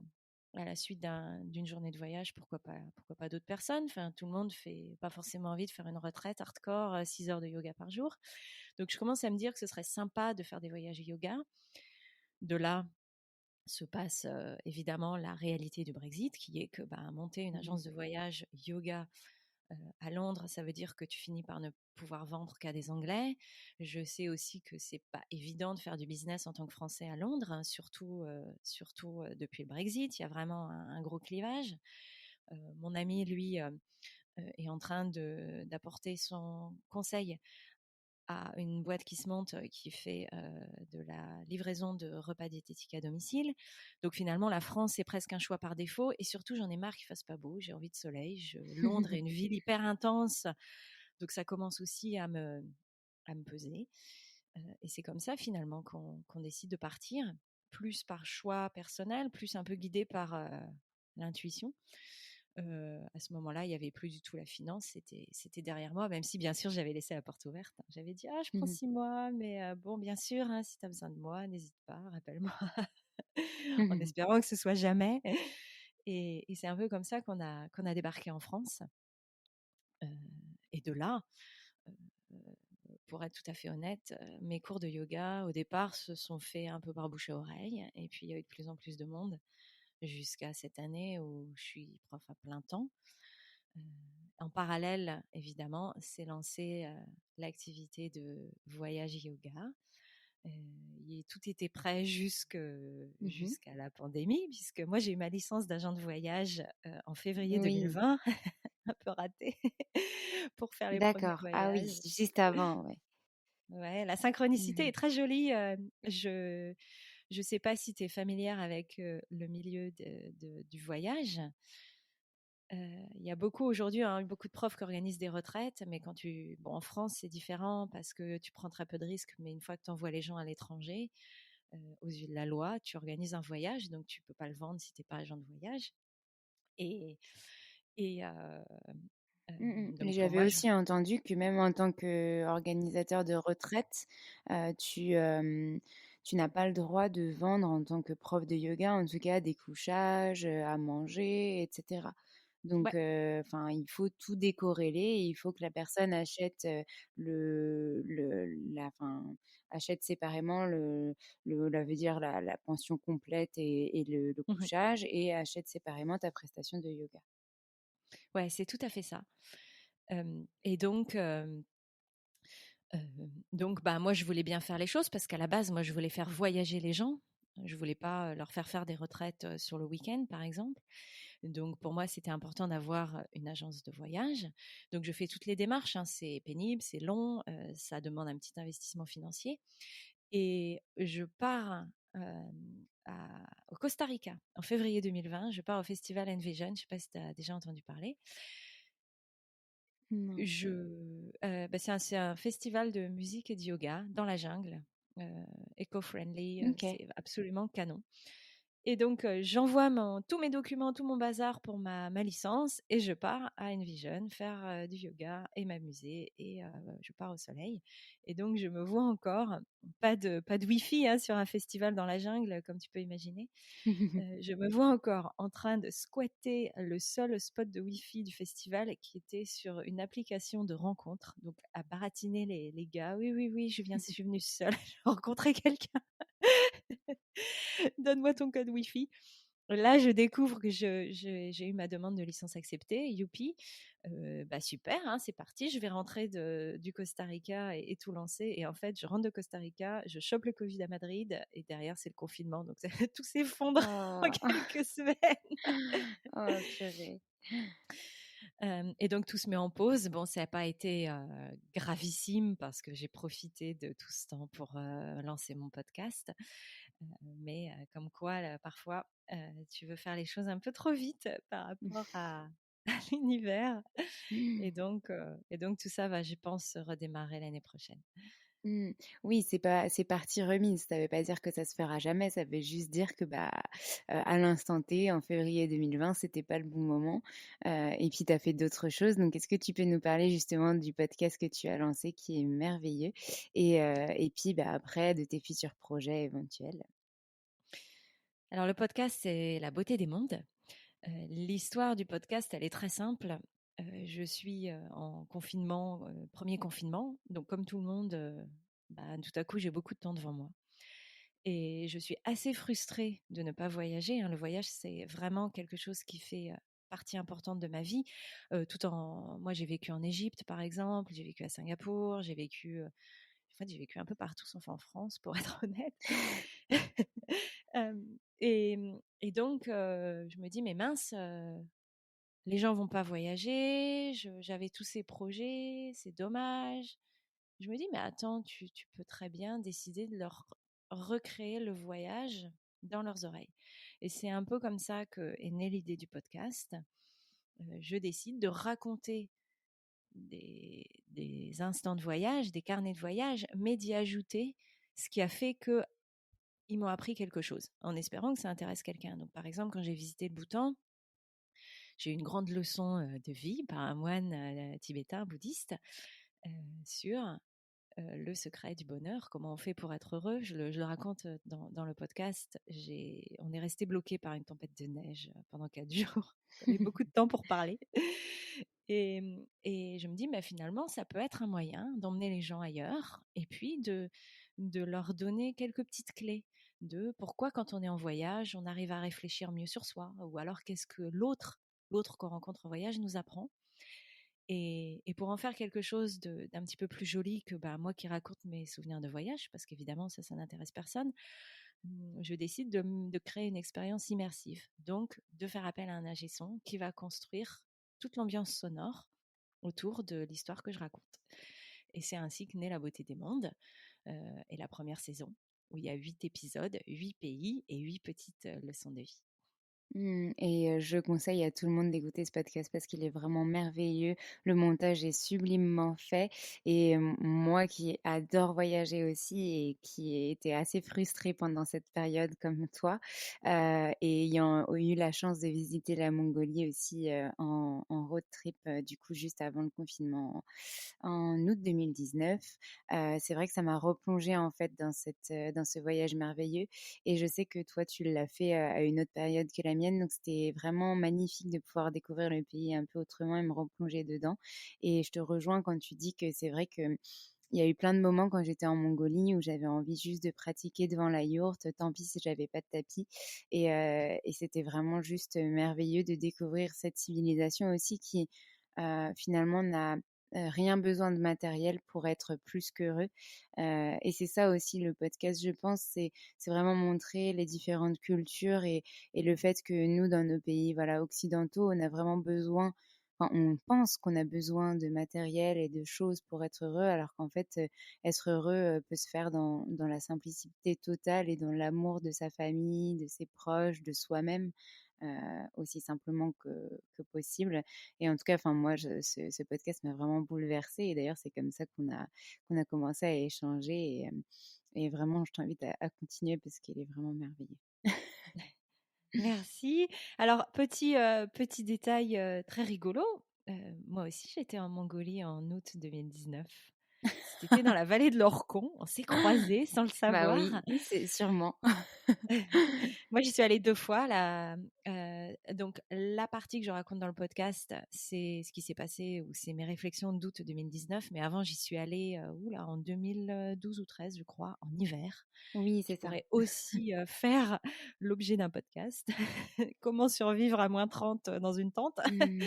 à la suite d'une journée de voyage, pourquoi pas d'autres personnes? Enfin, tout le monde fait pas forcément envie de faire une retraite hardcore, 6 heures de yoga par jour. Donc, je commence à me dire que ce serait sympa de faire des voyages yoga. De là, se passe évidemment la réalité du Brexit, qui est que monter une Mmh. agence de voyage yoga à Londres, ça veut dire que tu finis par ne pouvoir vendre qu'à des Anglais. Je sais aussi que c'est pas évident de faire du business en tant que Français à Londres, hein, surtout depuis le Brexit. Il y a vraiment un gros clivage. Mon ami, lui, est en train d'apporter son conseil à une boîte qui se monte, qui fait de la livraison de repas diététiques à domicile. Donc finalement, la France est presque un choix par défaut. Et surtout, j'en ai marre qu'il fasse pas beau. J'ai envie de soleil. Londres est une ville hyper intense. Donc ça commence aussi à me peser. Et c'est comme ça finalement qu'on décide de partir, plus par choix personnel, plus un peu guidé par l'intuition. À ce moment-là, il n'y avait plus du tout la finance, c'était derrière moi, même si bien sûr j'avais laissé la porte ouverte. J'avais dit, ah, je prends Mmh. 6 mois, mais bon, bien sûr, hein, si tu as besoin de moi, n'hésite pas, rappelle-moi. en espérant que ce soit jamais. Et c'est un peu comme ça qu'on a débarqué en France. Et de là, euh, pour être tout à fait honnête, mes cours de yoga, au départ, se sont faits un peu par bouche à oreille. Et puis, il y a eu de plus en plus de monde jusqu'à cette année où je suis prof à plein temps. Euh, En parallèle, évidemment, s'est lancée l'activité de voyage yoga. Tout était prêt Mhm. jusqu'à la pandémie, puisque moi j'ai eu ma licence d'agent de voyage en février Oui, 2020, un peu raté, pour faire les premiers d'accord. Ah oui, voyages. juste avant, ouais. Ouais, la synchronicité Mhm. est très jolie. Je ne sais pas si tu es familière avec le milieu du voyage. Il y a beaucoup aujourd'hui, hein, beaucoup de profs qui organisent des retraites, mais bon, en France, c'est différent parce que tu prends très peu de risques, mais une fois que tu envoies les gens à l'étranger, aux yeux de la loi, tu organises un voyage, donc tu peux pas le vendre si tu n'es pas agent de voyage. Et, et Mais donc pour j'avais moi, aussi entendu que même en tant qu'organisateur de retraite, tu n'as pas le droit de vendre en tant que prof de yoga, en tout cas des couchages, à manger, etc. Donc, ouais, enfin, il faut tout décorréler et il faut que la personne achète enfin, achète séparément la veut dire la pension complète et le mhm, couchage et achète séparément ta prestation de yoga. ouais, c'est tout à fait ça. Et donc, bah, moi, je voulais bien faire les choses parce qu'à la base, moi, je voulais faire voyager les gens. Je voulais pas leur faire des retraites sur le week-end, par exemple. Donc, pour moi, c'était important d'avoir une agence de voyage. Donc, je fais toutes les démarches, hein. C'est pénible, c'est long, ça demande un petit investissement financier. Et je pars au Costa Rica en février 2020. Je pars au festival Envision. Je ne sais pas si tu as déjà entendu parler. Non. C'est un festival de musique et de yoga dans la jungle, eco-friendly, Ok. c'est absolument canon. Et donc, j'envoie tous mes documents, tout mon bazar pour ma licence et je pars à Envision faire du yoga et m'amuser et je pars au soleil. Et donc, je me vois encore, pas de Wi-Fi hein, sur un festival dans la jungle, comme tu peux imaginer. Je me vois encore en train de squatter le seul spot de Wi-Fi du festival qui était sur une application de rencontre, donc à baratiner les gars. Oui, oui, oui, je suis venue seule, j'ai rencontré quelqu'un. Donne-moi ton code Wi-Fi. Là, je découvre que j'ai eu ma demande de licence acceptée. Youpi, bah super, hein, c'est parti. Je vais rentrer du Costa Rica et tout lancer. Et en fait, je rentre de Costa Rica, je chope le Covid à Madrid et derrière, c'est le confinement. Donc, tout s'effondre en Oh, quelques semaines. oh purée. Et donc, tout se met en pause. Bon, ça n'a pas été gravissime parce que j'ai profité de tout ce temps pour lancer mon podcast. Mais comme quoi, là, parfois, tu veux faire les choses un peu trop vite par rapport à l'univers. Et donc, tout ça va, je pense, redémarrer l'année prochaine. Mmh. Oui, c'est partie remise. Ça veut pas dire que ça se fera jamais, ça veut juste dire que, bah, à l'instant T, en février 2020, c'était pas le bon moment, et puis tu as fait d'autres choses. Donc est-ce que tu peux nous parler justement du podcast que tu as lancé qui est merveilleux et puis, bah, après de tes futurs projets éventuels? Alors, le podcast, c'est La beauté des mondes. L'histoire du podcast, elle est très simple. Je suis en confinement, premier confinement. Donc, comme tout le monde, bah, tout à coup, j'ai beaucoup de temps devant moi. Et je suis assez frustrée de ne pas voyager, hein. Le voyage, c'est vraiment quelque chose qui fait partie importante de ma vie. Moi, j'ai vécu en Égypte, par exemple. J'ai vécu à Singapour. En fait, j'ai vécu un peu partout, sauf en France, pour être honnête. Et donc, je me dis, mais mince, les gens vont pas voyager, j'avais tous ces projets, c'est dommage. Je me dis, mais attends, tu peux très bien décider de leur recréer le voyage dans leurs oreilles. Et c'est un peu comme ça qu'est née l'idée du podcast. Je décide de raconter des instants de voyage, des carnets de voyage, mais d'y ajouter ce qui a fait que ils m'ont appris quelque chose, en espérant que ça intéresse quelqu'un. Donc, par exemple, quand j'ai visité le Bhoutan, j'ai eu une grande leçon de vie par un moine tibétain bouddhiste sur le secret du bonheur, comment on fait pour être heureux. Je le raconte dans le podcast. On est resté bloqué par une tempête de neige pendant 4 jours. On avait beaucoup de temps pour parler. Et je me dis, finalement, ça peut être un moyen d'emmener les gens ailleurs et puis de leur donner quelques petites clés de pourquoi, quand on est en voyage, on arrive à réfléchir mieux sur soi, ou alors qu'est-ce que l'autre qu'on rencontre en voyage nous apprend. Et pour en faire quelque chose d'un petit peu plus joli que moi qui raconte mes souvenirs de voyage, parce qu'évidemment ça n'intéresse personne, je décide de créer une expérience immersive. Donc de faire appel à un ingé son qui va construire toute l'ambiance sonore autour de l'histoire que je raconte. Et c'est ainsi que naît La Beauté des Mondes, et la première saison, où il y a 8 épisodes, 8 pays et 8 petites leçons de vie. Et je conseille à tout le monde d'écouter ce podcast parce qu'il est vraiment merveilleux. Le montage est sublimement fait et moi qui adore voyager aussi et qui était assez frustrée pendant cette période comme toi, et ayant eu la chance de visiter la Mongolie aussi, en road trip, du coup juste avant le confinement en août 2019. C'est vrai que ça m'a replongée en fait dans ce voyage merveilleux et je sais que toi tu l'as fait, à une autre période que la mienne, donc c'était vraiment magnifique de pouvoir découvrir le pays un peu autrement et me replonger dedans et je te rejoins quand tu dis que c'est vrai que il y a eu plein de moments quand j'étais en Mongolie où j'avais envie juste de pratiquer devant la yourte, tant pis si j'avais pas de tapis et c'était vraiment juste merveilleux de découvrir cette civilisation aussi qui, finalement n'a, rien besoin de matériel pour être plus qu'heureux, et c'est ça aussi le podcast, je pense, c'est vraiment montrer les différentes cultures et le fait que nous, dans nos pays, voilà, occidentaux, on a vraiment besoin enfin, on pense qu'on a besoin de matériel et de choses pour être heureux, alors qu'en fait, être heureux peut se faire dans la simplicité totale et dans l'amour de sa famille, de ses proches, de soi-même, aussi simplement que possible. Et en tout cas, enfin, moi, ce podcast m'a vraiment bouleversée. Et d'ailleurs, c'est comme ça qu'on a commencé à échanger. Et vraiment, je t'invite à continuer parce qu'il est vraiment merveilleux. Merci. Alors, petit détail très rigolo. Moi aussi, j'étais en Mongolie en août 2019. C'était dans la vallée de l'Orkhon. On s'est croisés sans le Bah savoir. oui, c'est sûrement. Moi, j'y suis allée 2 fois. Donc, la partie que je raconte dans le podcast, c'est ce qui s'est passé ou c'est mes réflexions d'août 2019. Mais avant, j'y suis allée en 2012 ou 13, je crois, en hiver, Oui, qui c'est ça. pourrait aussi faire l'objet d'un podcast. Comment survivre à -30 dans une tente? Mmh.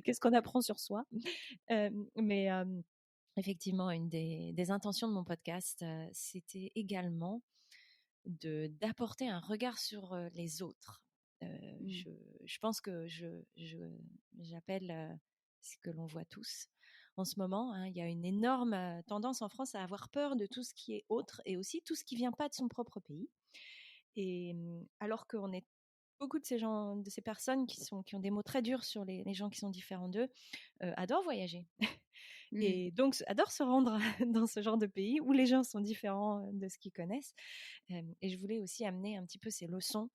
Qu'est-ce qu'on apprend sur soi? Mais effectivement, une des intentions de mon podcast, c'était également d'apporter un regard sur les autres. Mmh. Je pense que j'appelle ce que l'on voit tous en ce moment. Hein, il y a une énorme tendance en France à avoir peur de tout ce qui est autre et aussi tout ce qui vient pas de son propre pays. Et alors qu'on est beaucoup de ces gens, de ces personnes qui ont des mots très durs sur les gens qui sont différents d'eux, adorent voyager. Mmh. Et donc adorent se rendre dans ce genre de pays où les gens sont différents de ce qu'ils connaissent. Et je voulais aussi amener un petit peu ces leçons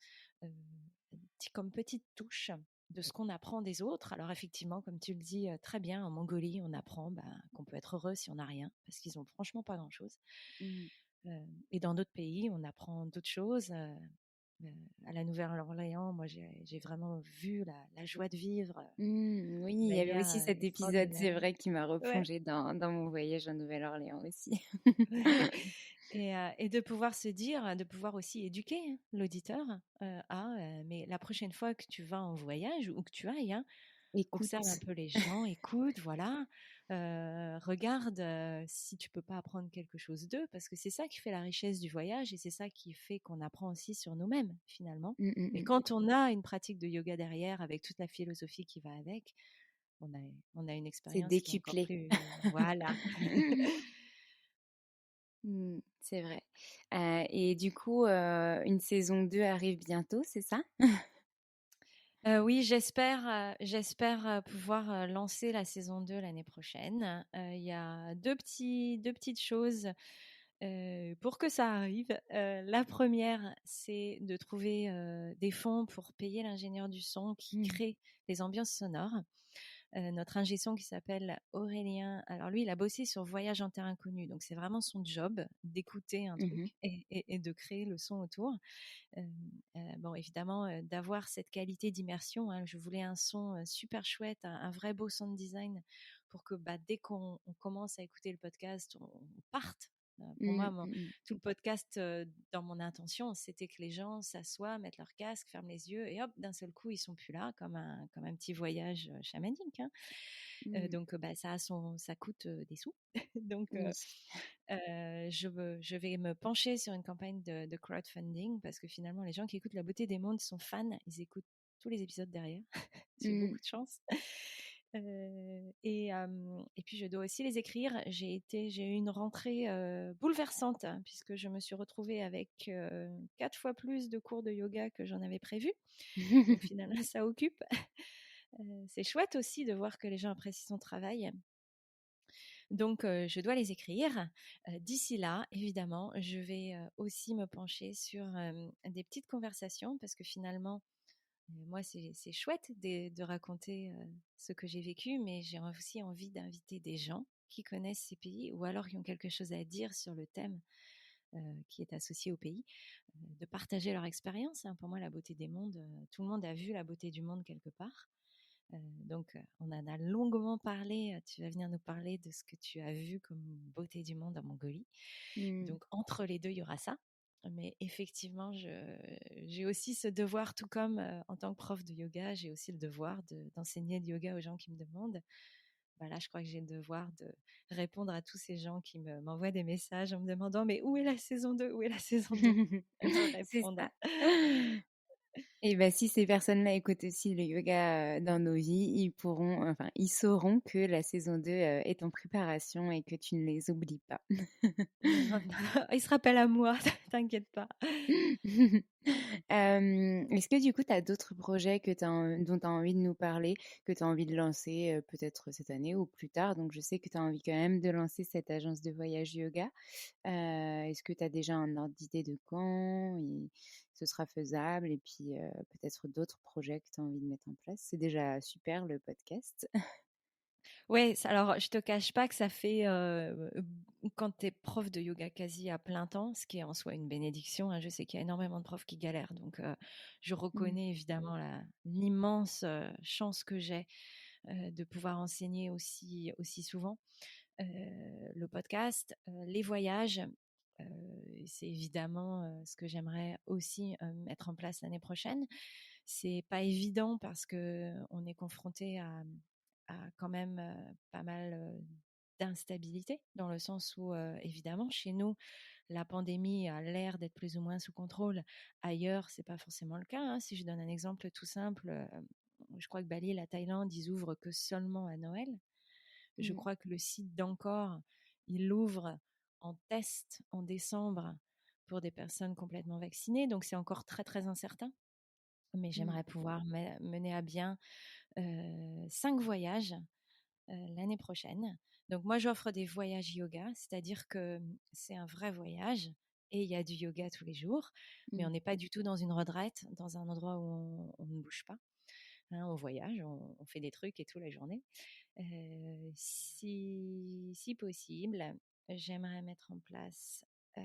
comme petite touche de ce qu'on apprend des autres. Alors effectivement, comme tu le dis très bien, en Mongolie, on apprend qu'on peut être heureux si on n'a rien, parce qu'ils ont franchement pas grand-chose. Mmh. Et dans d'autres pays, on apprend d'autres choses. Euh, à la Nouvelle-Orléans, moi, j'ai vraiment vu la joie de vivre Oui, de il y avait manière aussi cet épisode, c'est extraordinaire. vrai, qui m'a Ouais. replongée dans mon voyage en Nouvelle-Orléans aussi. Et de pouvoir se dire, de pouvoir aussi éduquer hein, l'auditeur mais la prochaine fois que tu vas en voyage ou que tu ailles, hein, observe un Écoute. peu les gens, écoute, voilà, regarde si tu peux pas apprendre quelque chose d'eux, parce que c'est ça qui fait la richesse du voyage et c'est ça qui fait qu'on apprend aussi sur nous-mêmes finalement. Mmh, mmh, Mais mmh. quand on a une pratique de yoga derrière, avec toute la philosophie qui va avec, on a, on a une C'est expérience qui est encore décuplé. plus... Voilà. C'est vrai. Et du coup, une saison 2 arrive bientôt, c'est ça? Oui, j'espère, pouvoir, lancer la saison 2 l'année prochaine. Il y a 2 petites choses, pour que ça arrive. La première, c'est de trouver, des fonds pour payer l'ingénieur du son qui Mmh. crée les ambiances sonores. notre ingé son qui s'appelle Aurélien. Alors lui, il a bossé sur Voyage en terre inconnue, donc c'est vraiment son job d'écouter un truc Mhm. et de créer le son autour. Euh, bon, évidemment, d'avoir cette qualité d'immersion, hein. Je voulais un son super chouette, un vrai beau sound design pour que dès qu'on commence à écouter le podcast, on parte. Pour moi, Mhm. tout le podcast, dans mon intention, c'était que les gens s'assoient, mettent leur casque, ferment les yeux et hop, d'un seul coup, ils sont plus là, comme un petit voyage chamanique, hein. Mhm. Donc, ça coûte des sous. Donc, Oui. je vais me pencher sur une campagne de crowdfunding parce que finalement, les gens qui écoutent La Beauté des Mondes sont fans. Ils écoutent tous les épisodes derrière. J'ai eu Mhm. beaucoup de chance. Et puis, je dois aussi les écrire. J'ai eu une rentrée bouleversante, hein, puisque je me suis retrouvée avec 4 fois plus de cours de yoga que j'en avais prévu. Donc, finalement, ça occupe. C'est chouette aussi de voir que les gens apprécient son travail. Donc, je dois les écrire. D'ici là, évidemment, je vais aussi me pencher sur des petites conversations parce que finalement, moi, c'est chouette de raconter ce que j'ai vécu, mais j'ai aussi envie d'inviter des gens qui connaissent ces pays ou alors qui ont quelque chose à dire sur le thème qui est associé au pays, de partager leur expérience, hein. Pour moi, la beauté des mondes, tout le monde a vu la beauté du monde quelque part. Donc, on en a longuement parlé. Tu vas venir nous parler de ce que tu as vu comme beauté du monde en Mongolie. Mhm. Donc, entre les deux, il y aura ça. Mais effectivement, j'ai aussi ce devoir, tout comme en tant que prof de yoga, j'ai aussi le devoir d'enseigner le yoga aux gens qui me demandent. Là, je crois que j'ai le devoir de répondre à tous ces gens qui m'envoient des messages en me demandant mais où est la saison 2? Où est la saison 2? Et de C'est répondre. ça. Et ben si ces personnes-là écoutent aussi le yoga dans nos vies, ils sauront que la saison 2 est en préparation et que tu ne les oublies pas. Non, il se rappelle à moi, t'inquiète pas. Est-ce que du coup, tu as d'autres projets dont tu as envie de nous parler, que tu as envie de lancer peut-être cette année ou plus tard? Donc, je sais que tu as envie quand même de lancer cette agence de voyage yoga. Est-ce que tu as déjà un ordre d'idée de quand ce sera faisable? Et puis, peut-être d'autres projets que tu as envie de mettre en place. C'est déjà super le podcast. Ouais, alors je te cache pas que ça fait quand tu es prof de yoga quasi à plein temps, ce qui est en soi une bénédiction, hein. Je sais qu'il y a énormément de profs qui galèrent, donc je Mmh. reconnais évidemment l'immense chance que j'ai de pouvoir enseigner aussi souvent. Le podcast, les voyages, euh, c'est évidemment ce que j'aimerais aussi mettre en place l'année prochaine. C'est pas évident parce que on est confronté à quand même pas mal d'instabilité dans le sens où évidemment chez nous la pandémie a l'air d'être plus ou moins sous contrôle. Ailleurs, c'est pas forcément le cas, hein. Si je donne un exemple tout simple, je crois que Bali, la Thaïlande, ils ouvrent que seulement à Noël. Je Mmh. crois que le site d'Angkor, il l'ouvre en test en décembre pour des personnes complètement vaccinées. Donc, c'est encore très, très incertain. Mais Mmh. j'aimerais pouvoir mener à bien 5 voyages l'année prochaine. Donc, moi, j'offre des voyages yoga, c'est-à-dire que c'est un vrai voyage et il y a du yoga tous les jours, mais Mmh. on n'est pas du tout dans une retraite, dans un endroit où on ne bouge pas, hein. On voyage, on fait des trucs et tout la journée. Si possible, j'aimerais mettre en place, heu,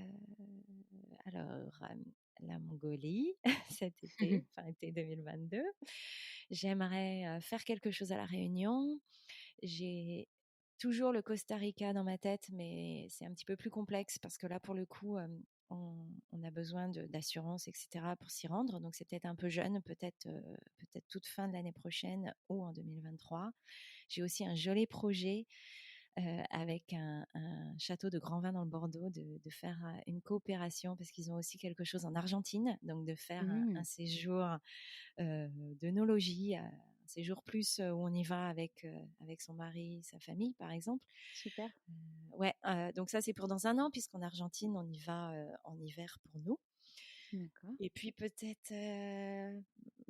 la Mongolie cet été, enfin été 2022. J'aimerais, faire quelque chose à La Réunion. J'ai toujours le Costa Rica dans ma tête, mais c'est un petit peu plus complexe parce que là, pour le coup, on a besoin d'assurance, et cetera, pour s'y rendre. Donc, c'est peut-être un peu jeune, peut-être toute fin de l'année prochaine ou en 2023. J'ai aussi un joli projet avec un château de grand vin dans le Bordeaux, de faire une coopération parce qu'ils ont aussi quelque chose en Argentine, donc de faire un Mmh. séjour d'œnologie, un séjour plus où on y va avec son mari, sa famille, par exemple. Super. Ouais, donc ça c'est pour dans un an, puisqu'en Argentine on y va en hiver pour nous. D'accord. Et puis peut-être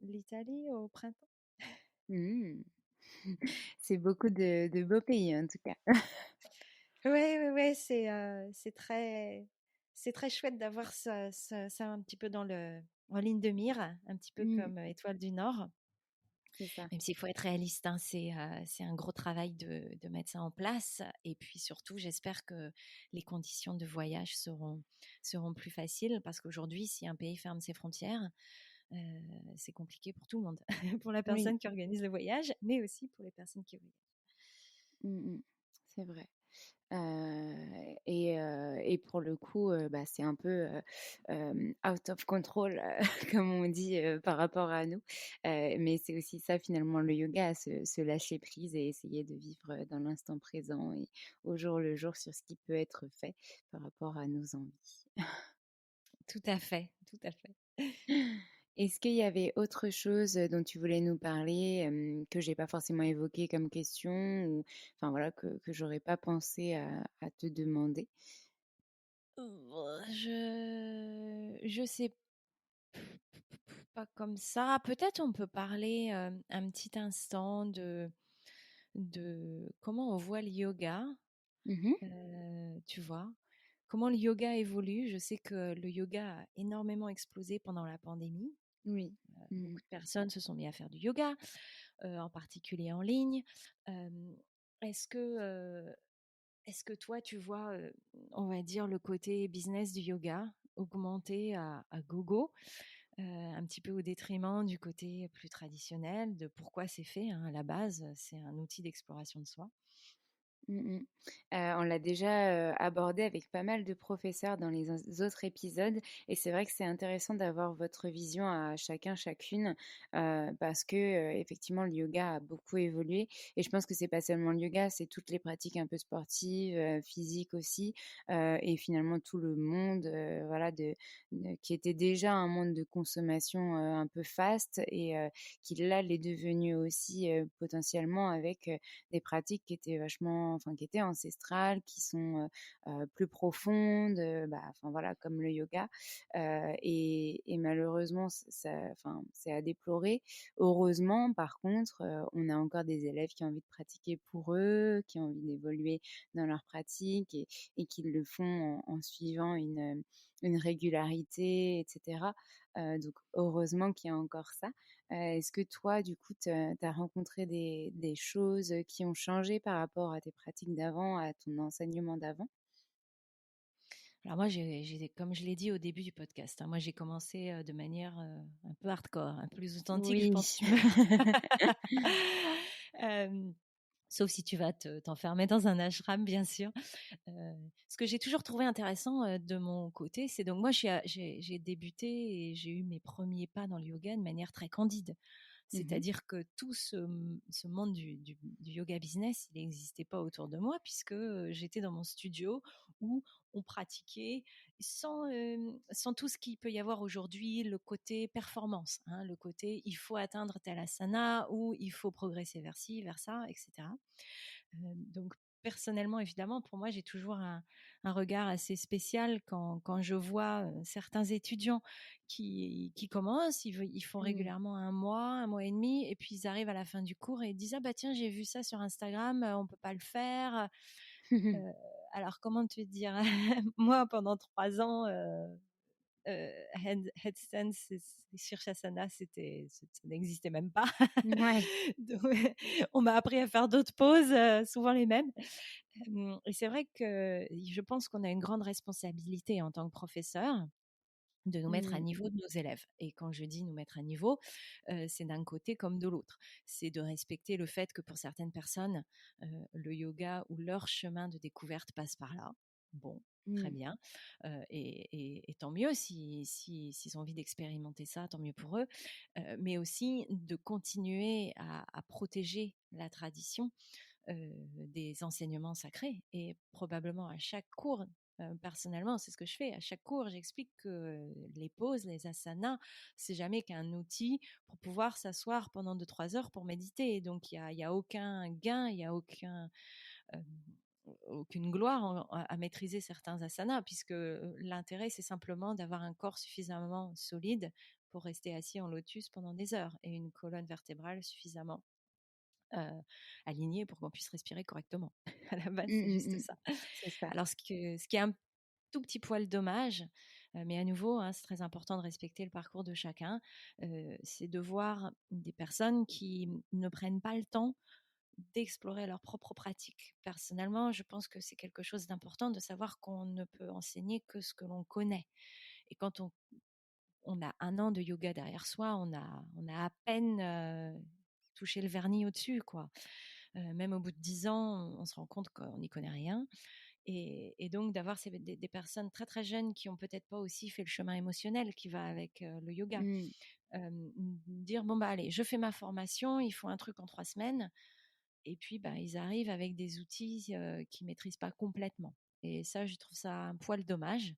l'Italie au printemps. Mmh. C'est beaucoup de beaux pays en tout cas. Ouais, ouais, ouais, c'est très chouette d'avoir ça un petit peu en ligne de mire, un petit peu Mmh. comme Étoile du Nord. c'est ça. Même s'il faut être réaliste, hein, c'est un gros travail de mettre ça en place. Et puis surtout, j'espère que les conditions de voyage seront plus faciles parce qu'aujourd'hui, si un pays ferme ses frontières, euh, c'est compliqué pour tout le monde, pour la Oui, personne qui organise le voyage, mais aussi pour les personnes qui voyagent. mmh mh. C'est vrai. Et pour le coup, bah, c'est un peu, out of control, comme on dit, par rapport à nous. Mais c'est aussi ça finalement le yoga, se lâcher prise et essayer de vivre, dans l'instant présent et au jour le jour sur ce qui peut être fait par rapport à nos envies. Tout à fait, tout à fait. Est-ce qu'il y avait autre chose, dont tu voulais nous parler, que j'ai pas forcément évoqué comme question ou enfin voilà que j'aurais pas pensé à te demander? Je sais pas comme ça. Peut-être on peut parler un petit instant de comment on voit le yoga, Mmh. tu vois. Comment le yoga évolue. Je sais que le yoga a énormément explosé pendant la pandémie. Oui. Mmh. Beaucoup de personnes se sont mis à faire du yoga, en particulier en ligne. Euh, est-ce que, euh, est-ce que toi, tu vois, on va dire, le côté business du yoga augmenter à gogo, un petit peu au détriment du côté plus traditionnel, de pourquoi c'est fait, hein, à la base, c'est un outil d'exploration de soi. Mmh mh. On l'a déjà, abordé avec pas mal de professeurs dans les autres épisodes et c'est vrai que c'est intéressant d'avoir votre vision à chacun, chacune, parce que, effectivement le yoga a beaucoup évolué et je pense que c'est pas seulement le yoga, c'est toutes les pratiques un peu sportives, physiques aussi, et finalement tout le monde, voilà de qui était déjà un monde de consommation, un peu fast et qui là l'est devenu aussi, potentiellement avec, des pratiques qui étaient vachement, enfin qui étaient ancestrales, qui sont plus profondes, bah, enfin voilà, comme le yoga. Et malheureusement, enfin, c'est à déplorer. Heureusement, par contre, on a encore des élèves qui ont envie de pratiquer pour eux, qui ont envie d'évoluer dans leur pratique et qui le font en suivant une régularité, etc. Donc heureusement qu'il y a encore ça. Est-ce que toi, du coup, tu as rencontré des choses qui ont changé par rapport à tes pratiques d'avant, à ton enseignement d'avant? Alors moi, comme je l'ai dit au début du podcast, hein, moi j'ai commencé de manière un peu hardcore, un peu plus authentique, je Oui. pense. Euh, Sauf si tu vas t'enfermer dans un ashram, bien sûr. Ce que j'ai toujours trouvé intéressant de mon côté, c'est donc moi j'ai débuté et j'ai eu mes premiers pas dans le yoga de manière très candide. Mmh. C'est-à-dire que tout ce monde du yoga business, il n'existait pas autour de moi puisque j'étais dans mon studio où on pratiquait sans tout ce qu'il peut y avoir aujourd'hui, le côté performance, hein, le côté il faut atteindre tel asana ou il faut progresser vers ci, vers ça, etc. Donc personnellement, évidemment, pour moi, j'ai toujours un regard assez spécial quand je vois certains étudiants qui commencent, ils font Mmh. régulièrement un mois et demi, et puis ils arrivent à la fin du cours et ils disent ah bah tiens j'ai vu ça sur Instagram, on peut pas le faire. Euh, alors comment te dire, moi pendant 3 ans. Headstand sur Shasana, ça n'existait même pas. Ouais. Donc, on m'a appris à faire d'autres poses, souvent les mêmes. Et c'est vrai que je pense qu'on a une grande responsabilité en tant que professeur de nous mettre à Mmh. niveau de nos élèves. Et quand je dis nous mettre à niveau, c'est d'un côté comme de l'autre. C'est de respecter le fait que pour certaines personnes, le yoga ou leur chemin de découverte passe par là. Bon, très Mmh. bien. Et tant mieux s'ils ont envie d'expérimenter ça, tant mieux pour eux. Mais aussi de continuer à protéger la tradition des enseignements sacrés. Et probablement à chaque cours, personnellement, c'est ce que je fais. À chaque cours, j'explique que les pauses, les asanas, c'est jamais qu'un outil pour pouvoir s'asseoir pendant 2-3 heures pour méditer. Donc, il y a aucun gain, il y a euh, aucune gloire à maîtriser certains asanas, puisque l'intérêt, c'est simplement d'avoir un corps suffisamment solide pour rester assis en lotus pendant des heures et une colonne vertébrale suffisamment alignée pour qu'on puisse respirer correctement. À la base, Mmh c'est mh juste mh. ça. C'est ça. Alors, ce qui est un tout petit poil dommage, Mais à nouveau, hein, c'est très important de respecter le parcours de chacun. C'est de voir des personnes qui ne prennent pas le temps d'explorer leur propre pratique. Personnellement, je pense que c'est quelque chose d'important de savoir qu'on ne peut enseigner que ce que l'on connaît. Et quand on a 1 an de yoga derrière soi, on a à peine touché le vernis au-dessus, quoi. Même au bout de 10 ans, on se rend compte qu'on n'y connaît rien. Et donc d'avoir des personnes très très jeunes qui ont peut-être pas aussi fait le chemin émotionnel qui va avec le yoga. Mmh. Dire bon bah allez, je fais ma formation, il faut un truc en 3 semaines, et puis bah ils arrivent avec des outils qu'ils maîtrisent pas complètement. Et ça, je trouve ça un poil dommage,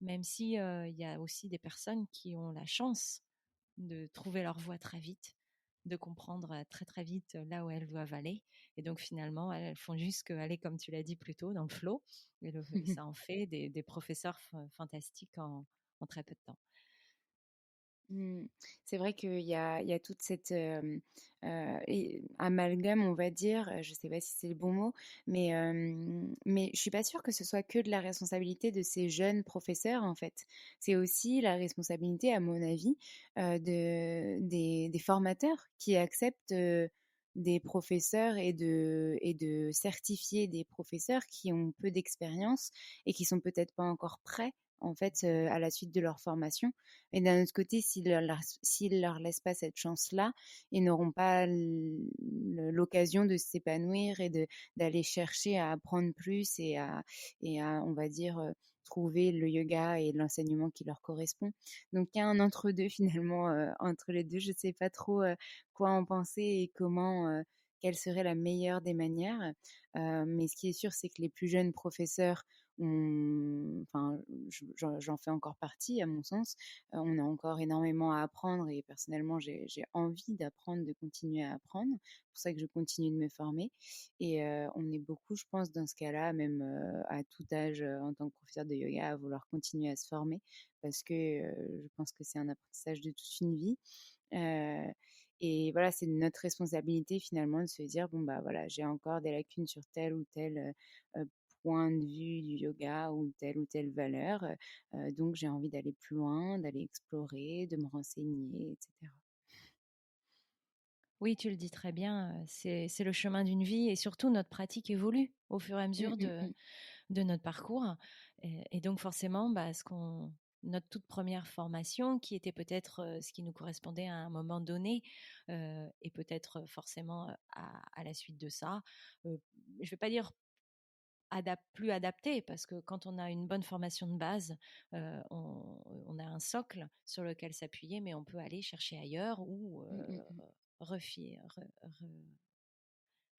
même si il y a aussi des personnes qui ont la chance de trouver leur voie très vite, de comprendre très très vite là où elles doivent aller. Et donc finalement, elles font juste aller, comme tu l'as dit plus tôt, dans le flow. Et ça en fait des professeurs fantastiques en très peu de temps. Mmh. C'est vrai qu'il y a toute cette, amalgame, on va dire, je ne sais pas si c'est le bon mot, mais je suis pas sûre que ce soit que de la responsabilité de ces jeunes professeurs, en fait. C'est aussi la responsabilité, à mon avis, des formateurs qui acceptent, des professeurs et de certifier des professeurs qui ont peu d'expérience et qui sont peut-être pas encore prêts, en fait, à la suite de leur formation. Et d'un autre côté, s'ils leur laissent pas cette chance-là, ils n'auront pas l'occasion de s'épanouir et d'aller chercher à apprendre plus et à, on va dire, trouver le yoga et l'enseignement qui leur correspond. Donc, il y a un entre-deux finalement, entre les deux. Je ne sais pas trop quoi en penser et comment, quelle serait la meilleure des manières. Mais ce qui est sûr, c'est que les plus jeunes professeurs, enfin, j'en fais encore partie à mon sens, on a encore énormément à apprendre et personnellement, j'ai envie d'apprendre, de continuer à apprendre. C'est pour ça que je continue de me former. Et on est beaucoup, je pense, dans ce cas-là, même à tout âge, en tant que professeur de yoga, à vouloir continuer à se former parce que je pense que c'est un apprentissage de toute une vie. Euh, et voilà, c'est notre responsabilité finalement de se dire, bon, bah voilà, j'ai encore des lacunes sur tel ou tel point de vue du yoga ou telle valeur. Donc, j'ai envie d'aller plus loin, d'aller explorer, de me renseigner, etc. Oui, tu le dis très bien, c'est le chemin d'une vie, et surtout notre pratique évolue au fur et à Mm, mesure mm, mm. de notre parcours. Et donc forcément, bah, notre toute première formation, qui était peut-être ce qui nous correspondait à un moment donné, et peut-être forcément à la suite de ça, je ne vais pas dire plus adapté, parce que quand on a une bonne formation de base, on a un socle sur lequel s'appuyer, mais on peut aller chercher ailleurs ou Mm, mm, mm.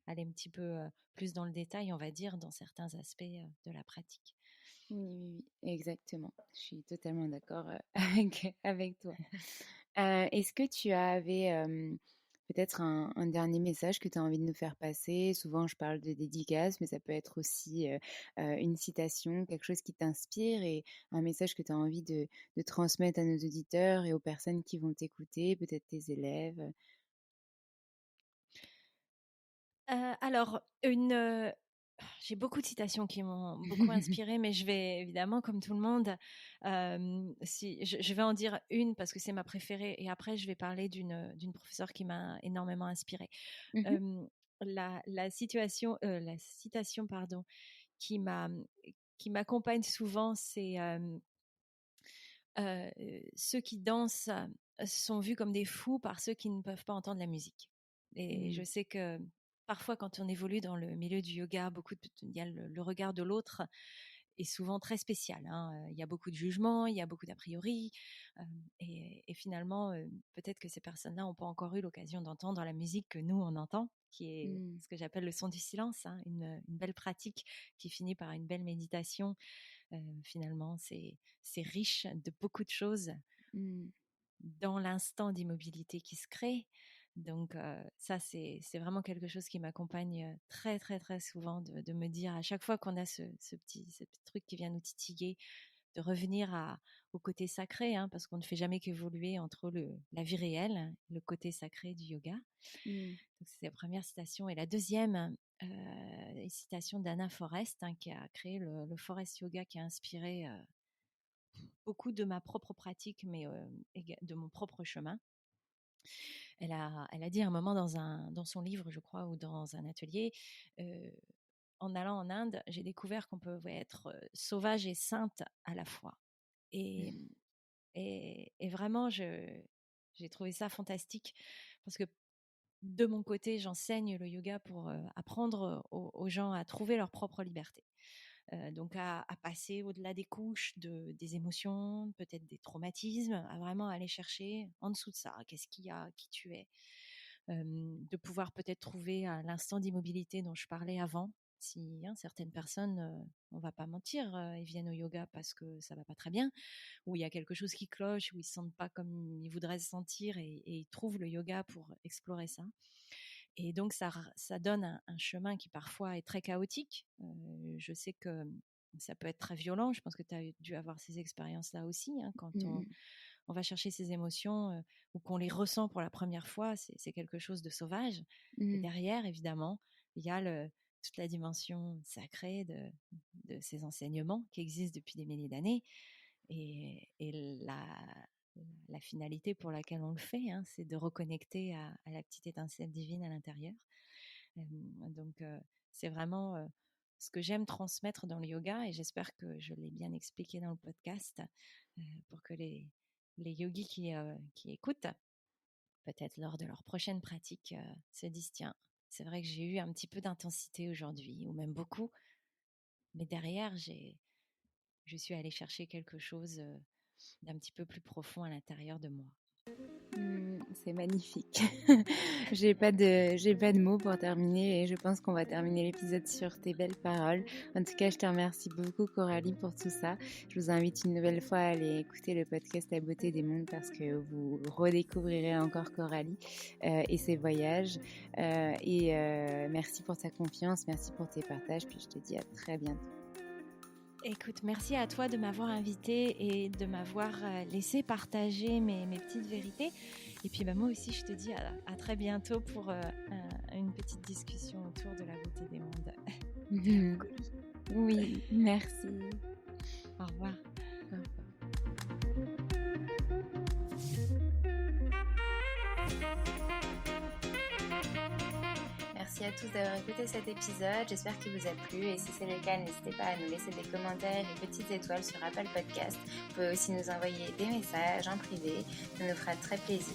aller un petit peu plus dans le détail, on va dire, dans certains aspects de la pratique. Oui, oui, oui, exactement. Je suis totalement d'accord avec toi. Est-ce que tu avais peut-être un dernier message que tu as envie de nous faire passer? Souvent, je parle de dédicace, mais ça peut être aussi une citation, quelque chose qui t'inspire et un message que tu as envie de transmettre à nos auditeurs et aux personnes qui vont t'écouter, peut-être tes élèves. Alors, j'ai beaucoup de citations qui m'ont beaucoup inspirée, mais je vais évidemment, comme tout le monde, si je vais en dire une parce que c'est ma préférée, et après je vais parler d'une professeure qui m'a énormément inspirée. Mhm. Euh, la citation, pardon, qui m'a qui m'accompagne souvent, c'est euh, ceux qui dansent sont vus comme des fous par ceux qui ne peuvent pas entendre la musique. Et je Mm, sais que parfois, quand on évolue dans le milieu du yoga, il y a le regard de l'autre est souvent très spécial, hein. Il y a beaucoup de jugements, il y a beaucoup d'a priori, euh, et finalement, peut-être que ces personnes-là n'ont pas encore eu l'occasion d'entendre la musique que nous on entend, qui est mm, ce que j'appelle le son du silence, hein, une belle pratique qui finit par une belle méditation. Finalement, c'est riche de beaucoup de choses mm, dans l'instant d'immobilité qui se crée. Donc ça, c'est vraiment quelque chose qui m'accompagne très, très, très souvent, de me dire à chaque fois qu'on a ce petit truc qui vient nous titiller, de revenir au côté sacré, hein, parce qu'on ne fait jamais qu'évoluer entre la vie réelle, le côté sacré du yoga. mm. Donc c'est la première citation. Et la deuxième, une citation d'Anna Forrest, hein, qui a créé le Forest Yoga, qui a inspiré beaucoup de ma propre pratique, mais de mon propre chemin. Elle a dit à un moment dans son livre, je crois, ou dans un atelier, en allant en Inde, j'ai découvert qu'on pouvait être sauvage et sainte à la fois. Et, et vraiment, j'ai trouvé ça fantastique parce que de mon côté, j'enseigne le yoga pour apprendre aux gens à trouver leur propre liberté. Donc à passer au-delà des couches des émotions, peut-être des traumatismes, à vraiment aller chercher en dessous de ça, qu'est-ce qu'il y a, qui tu es, de pouvoir peut-être trouver l'instant d'immobilité dont je parlais avant. Si certaines personnes, on va pas mentir, ils viennent au yoga parce que ça va pas très bien, ou il y a quelque chose qui cloche, ou ils se sentent pas comme ils voudraient se sentir, et ils trouvent le yoga pour explorer ça. Et donc, ça donne un chemin qui parfois est très chaotique. Je sais que ça peut être très violent. Je pense que tu as dû avoir ces expériences-là aussi. Quand on va chercher ces émotions ou qu'on les ressent pour la première fois, c'est quelque chose de sauvage. Et derrière, évidemment, il y a toute la dimension sacrée de ces enseignements qui existent depuis des milliers d'années. Et la finalité pour laquelle on le fait, c'est de reconnecter à la petite étincelle divine à l'intérieur. Donc, c'est vraiment ce que j'aime transmettre dans le yoga, et j'espère que je l'ai bien expliqué dans le podcast pour que les yogis qui écoutent, peut-être lors de leur prochaine pratique, se disent tiens, c'est vrai que j'ai eu un petit peu d'intensité aujourd'hui, ou même beaucoup, mais derrière, je suis allée chercher quelque chose d'un petit peu plus profond à l'intérieur de moi. C'est magnifique. J'ai pas de mots pour terminer, et je pense qu'on va terminer l'épisode sur tes belles paroles. En tout cas, je te remercie beaucoup, Coralie, pour tout ça. Je vous invite une nouvelle fois à aller écouter le podcast La beauté des mondes, parce que vous redécouvrirez encore Coralie et ses voyages. Merci pour ta confiance, merci pour tes partages, puis je te dis à très bientôt. Écoute, merci à toi de m'avoir invitée et de m'avoir laissé partager mes petites vérités. Et puis moi aussi, je te dis à très bientôt pour une petite discussion autour de la beauté des mondes. Oui, merci. Au revoir. Au revoir. Merci à tous d'avoir écouté cet épisode, j'espère qu'il vous a plu, et si c'est le cas, n'hésitez pas à nous laisser des commentaires et petites étoiles sur Apple Podcast. Vous pouvez aussi nous envoyer des messages en privé, ça nous fera très plaisir.